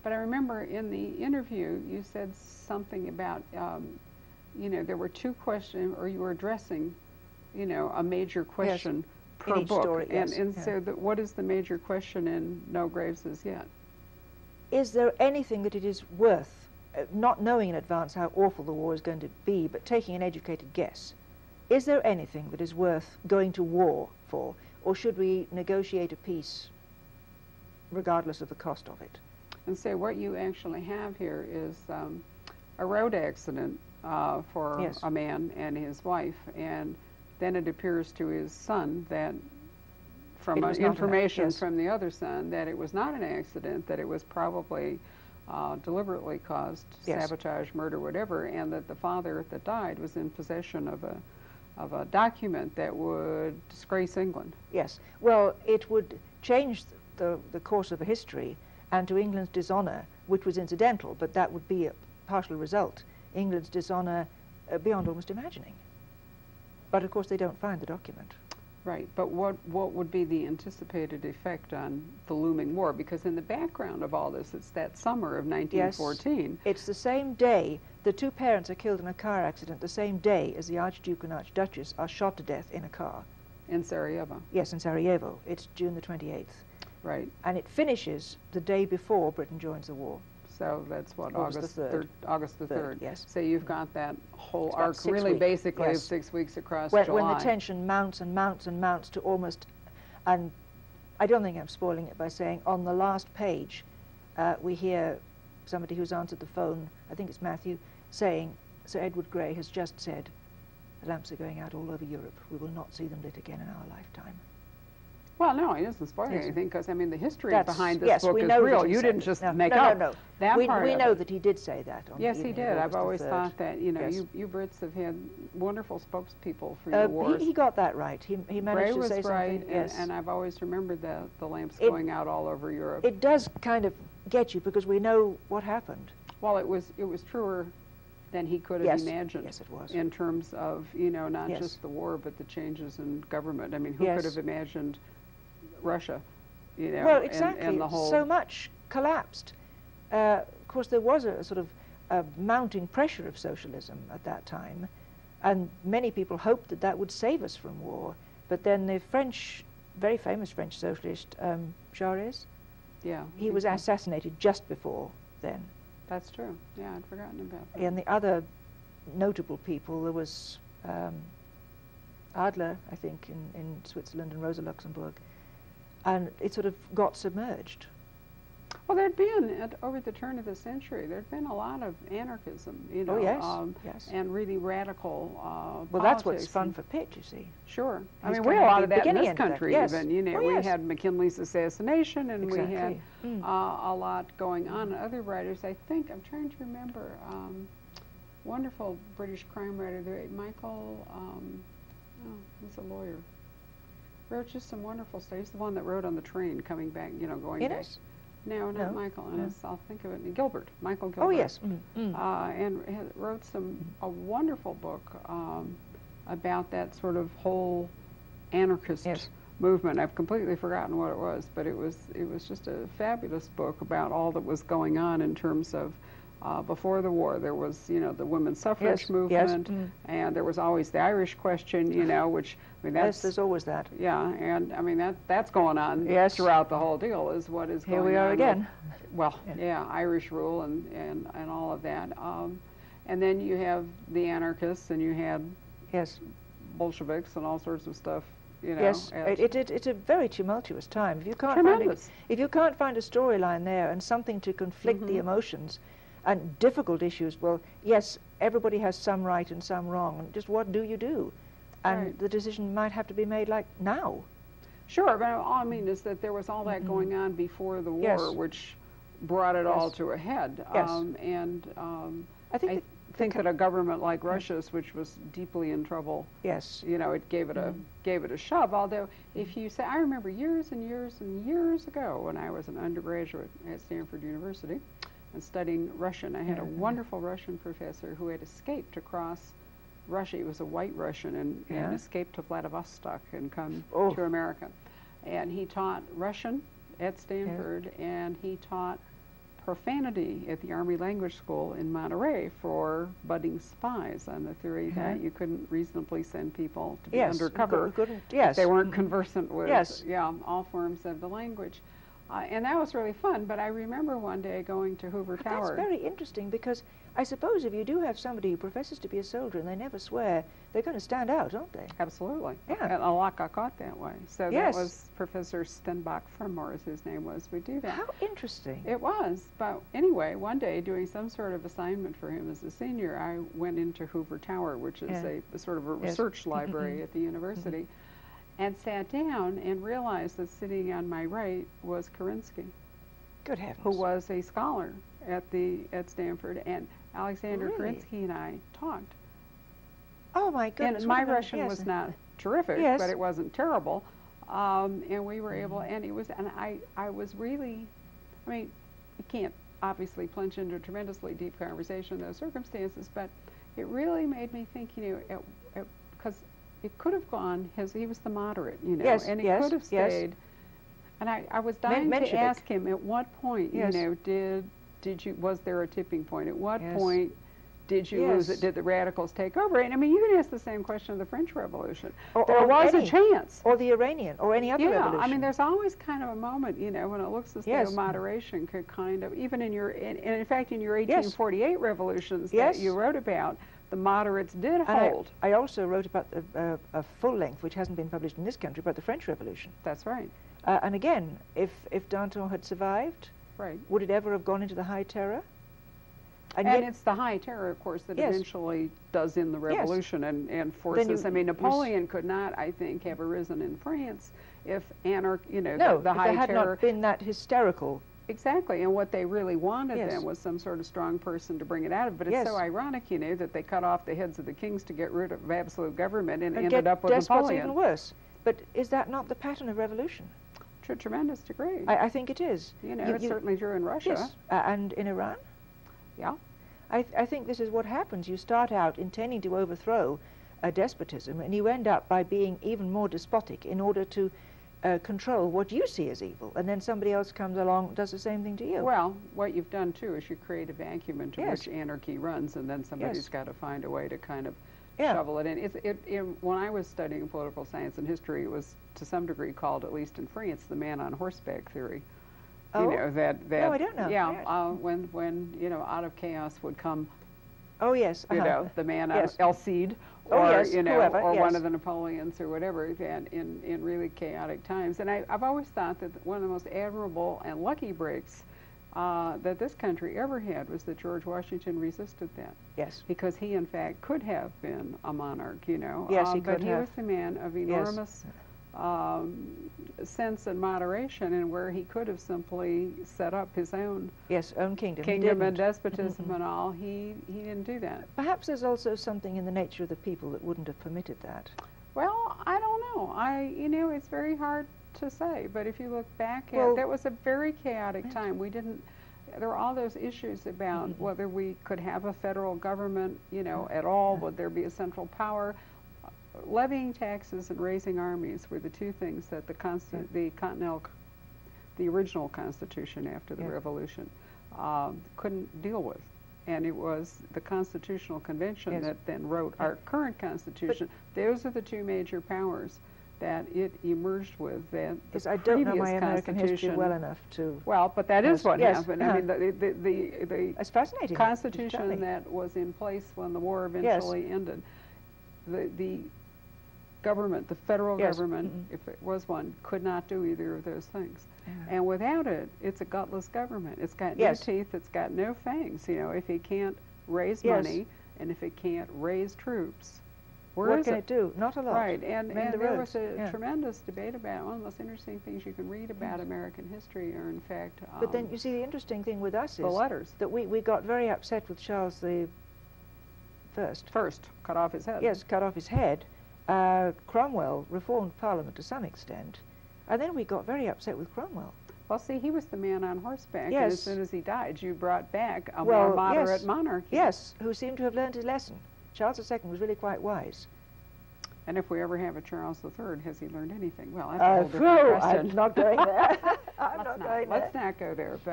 But I remember in the interview you said something about, you know, there were two questions, or you were addressing, you know, a major question per in each book. story, yes. And so what is the major question in No Graves as Yet? Is there anything that it is worth, not knowing in advance how awful the war is going to be, but taking an educated guess, is there anything that is worth going to war for, or should we negotiate a peace regardless of the cost of it? And so what you actually have here is a road accident for a man and his wife, and then it appears to his son that, from information from the other son, that it was not an accident, that it was probably deliberately caused, sabotage, murder, whatever, and that the father that died was in possession of a document that would disgrace England. Yes. Well, it would change the course of history, and to England's dishonour, which was incidental, but that would be a partial result, England's dishonour beyond almost imagining. But of course they don't find the document. Right, but what would be the anticipated effect on the looming war? Because in the background of all this, it's that summer of 1914. Yes, it's the same day. The two parents are killed in a car accident the same day as the Archduke and Archduchess are shot to death in a car. In Sarajevo? Yes, in Sarajevo. It's June the 28th. Right. And it finishes the day before Britain joins the war. So that's what, August the 3rd. August the 3rd. Yes. So you've got that whole arc really basically of 6 weeks across July. When the tension mounts and mounts and mounts to almost, and I don't think I'm spoiling it by saying on the last page we hear somebody who's answered the phone, I think it's Matthew, saying, Sir Edward Grey has just said, the lamps are going out all over Europe. We will not see them lit again in our lifetime. Well, no, he doesn't spoil anything, because, I mean, the history behind this book we is know real. You didn't just make up that part We of know it. that he did say that. On Yes, the he evening did. of I've always August thought that, you know, you Brits have had wonderful spokespeople for your wars. He got that right. He managed to say something. Yes, and I've always remembered the lamps going out all over Europe. It does kind of get you, because we know what happened. Well, it was truer than he could have imagined. Yes, it was. In terms of, you know, not just the war, but the changes in government. I mean, who could have imagined Russia, you know, well, exactly. and the whole... So much collapsed. Of course, there was a sort of a mounting pressure of socialism at that time, and many people hoped that that would save us from war. But then the French, very famous French socialist, Jaurès, he was assassinated just before then. That's true. Yeah, I'd forgotten about that. And the other notable people, there was Adler, I think, in Switzerland, and Rosa Luxemburg. And it sort of got submerged. Well, there'd been, over the turn of the century, there'd been a lot of anarchism, you know, and really radical well, that's what's fun for Pitt, you see. Sure. I mean, we had a lot of that in this country even, you know. We had McKinley's assassination, and we had a lot going on. Other writers, I think, I'm trying to remember, wonderful British crime writer, Michael, he's a lawyer. Wrote just some wonderful stuff. He's the one that wrote on the train coming back, you know, going back. No, not Michael Innes. I'll think of it. Gilbert, Michael Gilbert. Oh, yes. And wrote a wonderful book about that sort of whole anarchist movement. I've completely forgotten what it was, but it was just a fabulous book about all that was going on in terms of before the war. There was, you know, the women's suffrage movement, and there was always the Irish question, you know, which, I mean, that's... Yes, there's always that. Yeah, and, I mean, that's going on throughout the whole deal, is what is going on. Here we are again. Well, Irish rule and all of that. And then you have the anarchists, and you had Bolsheviks and all sorts of stuff, you know. Yes, it's a very tumultuous time. If you can't find a storyline there and something to conflict the emotions, and difficult issues, well, yes, everybody has some right and some wrong. Just what do you do? And the decision might have to be made, like, now. Sure, but all I mean is that there was all that going on before the war, which brought it all to a head. I think that a government like Russia's, which was deeply in trouble, you know, it gave it a shove. Although, if you say, I remember years and years and years ago when I was an undergraduate at Stanford University, and studying Russian. I had a wonderful Russian professor who had escaped across Russia. He was a white Russian and escaped to Vladivostok and come to America. And he taught Russian at Stanford, and he taught profanity at the Army Language School in Monterey for budding spies, on the theory that you couldn't reasonably send people to be undercover if they weren't conversant with all forms of the language. And that was really fun, but I remember one day going to Hoover Tower. That's very interesting, because I suppose if you do have somebody who professes to be a soldier and they never swear, they're going to stand out, aren't they? Absolutely. Yeah. And a lot got caught that way. So that was Professor Stenbach Fremor, as his name was, would do that. How interesting. It was. But anyway, one day, doing some sort of assignment for him as a senior, I went into Hoover Tower, which is a sort of a research library at the university, and sat down and realized that sitting on my right was Kerensky. Good heavens. Who was a scholar at Stanford, and Alexander Kerensky and I talked. Oh my goodness. And my Russian was not terrific, but it wasn't terrible. And we were able, and it was, and I was really, I mean, you can't obviously plunge into a tremendously deep conversation in those circumstances, but it really made me think, you know, because it could have gone, he was the moderate, you know, and it could have stayed. And I was dying to ask him, at what point, you know, was there a tipping point? At what point did you lose it? Did the radicals take over? And I mean, you can ask the same question of the French Revolution. There was a chance. Or the Iranian, or any other revolution. Yeah, I mean, there's always kind of a moment, you know, when it looks as though moderation could kind of, even in your, and in fact, in your 1848 revolutions that you wrote about, the moderates did hold. I also wrote about a full length, which hasn't been published in this country, about the French Revolution. That's right. And again, if Danton had survived, would it ever have gone into the High Terror? And it's the High Terror, of course, that eventually does in the revolution and forces. I mean, Napoleon could not, I think, have arisen in France if the High Terror had not been that hysterical. Exactly, and what they really wanted then was some sort of strong person to bring it out of. But it's so ironic, you know, that they cut off the heads of the kings to get rid of absolute government and ended up with Napoleon. Even worse. But is that not the pattern of revolution? To a tremendous degree. I think it is. You know, it's certainly true in Russia. Yes, and in Iran. Yeah. I think this is what happens. You start out intending to overthrow a despotism, and you end up by being even more despotic in order to control what you see as evil, and then somebody else comes along and does the same thing to you. Well, what you've done too is you create a vacuum into which anarchy runs, and then somebody's got to find a way to kind of shovel it in. When I was studying political science and history, it was to some degree called, at least in France, the man on horseback theory. Oh, you know, that no, I don't know. Yeah, when you know, out of chaos would come. Oh yes. You know, the man out of El Cid, or you know, whoever, or one of the Napoleons or whatever, that in really chaotic times. And I've always thought that one of the most admirable and lucky breaks that this country ever had was that George Washington resisted that. Yes. Because he, in fact, could have been a monarch, you know. Yes, he could have. But he was the man of enormous sense and moderation, and where he could have simply set up his own own kingdom. Kingdom and despotism and all. He didn't do that. Perhaps there's also something in the nature of the people that wouldn't have permitted that. Well, I don't know. You know, it's very hard to say, but if you look back at that was a very chaotic time. We didn't. There were all those issues about whether we could have a federal government, you know, at all. Would there be a central power? Levying taxes and raising armies were the two things that the original Constitution after the Revolution couldn't deal with. And it was the Constitutional Convention that then wrote our current Constitution. But those are the two major powers that it emerged with. That I don't know my American history well enough to. Well, but that is what happened. I mean, the it's fascinating. Constitution that was in place when the war eventually ended. The government, the federal government, if it was one, could not do either of those things. And without it, it's a gutless government. It's got no teeth, it's got no fangs. You know, if it can't raise money and if it can't raise troops, what can it do? Not a lot. Right, and there was a tremendous debate about, one of the most interesting things you can read about American history are, in fact, but then you see the interesting thing with us is the letters. That we got very upset with Charles the First, cut off his head. Yes, cut off his head. Cromwell reformed Parliament to some extent, and then we got very upset with Cromwell. Well, see, he was the man on horseback, and as soon as he died, you brought back a more moderate monarchy. Yes, who seemed to have learned his lesson. Charles II was really quite wise. And if we ever have a Charles III, has he learned anything? Well, that's a whole different question. I'm not going there. I'm not going there. Let's not go there, but